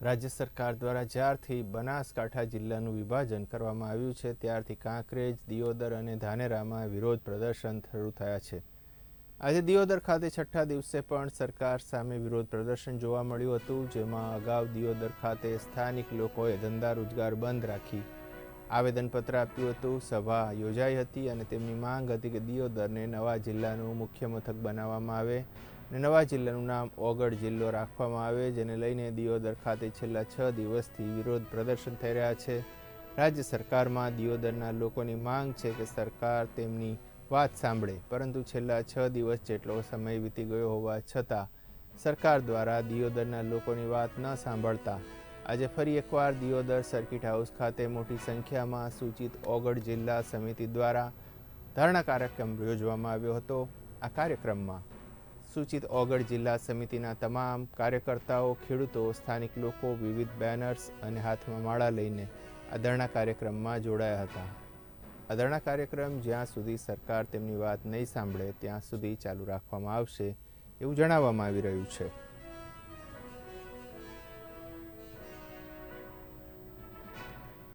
રાજ્ય સરકાર દ્વારા જ્યારથી બનાસકાંઠા જિલ્લાનું વિભાજન કરવામાં આવ્યું છે ત્યારથી કાંકરેજ, દિયોદર અને ધાનેરામાં વિરોધ પ્રદર્શન શરૂ થયા છે। આજે દિયોદર ખાતે છઠ્ઠા દિવસે પણ સરકાર સામે વિરોધ પ્રદર્શન જોવા મળ્યું હતું, જેમાં અગાઉ દિયોદર ખાતે સ્થાનિક લોકોએ ધંધા રોજગાર બંધ રાખી આવેદનપત્ર આપ્યું હતું। સભા યોજાઈ હતી અને તેમની માંગ હતી કે દિયોદરને નવા જિલ્લાનું મુખ્ય મથક બનાવવામાં આવે અને નવા જિલ્લાનું નામ ઓગળ જિલ્લો રાખવામાં આવે, જેને લઈને દિયોદર ખાતે છેલ્લા 6 દિવસથી વિરોધ પ્રદર્શન થઈ રહ્યા છે। રાજ્ય સરકારમાં દિયોદરના લોકોની માંગ છે કે સરકાર તેમની વાત સાંભળે, પરંતુ છેલ્લા 6 દિવસ જેટલો સમય વીતી ગયો હોવા છતાં સરકાર દ્વારા દિયોદરના લોકોની વાત ન સાંભળતા આજે ફરી એકવાર દિયોદર સર્કિટ હાઉસ ખાતે મોટી સંખ્યામાં સૂચિત ઓગળ જિલ્લા સમિતિ દ્વારા ધરણા કાર્યક્રમ યોજવામાં આવ્યો હતો। આ કાર્યક્રમમાં સૂચિત ઓગળ જિલ્લા સમિતિના તમામ કાર્યકર્તાઓ, ખેડૂતો, સ્થાનિક લોકો વિવિધ બેનર્સ અને હાથમાં માળા લઈને આ ધરણા કાર્યક્રમમાં જોડાયા હતા। આ ધરણા કાર્યક્રમ જ્યાં સુધી સરકાર તેમની વાત નહીં સાંભળે ત્યાં સુધી ચાલુ રાખવામાં આવશે એવું જણાવવામાં આવી રહ્યું છે।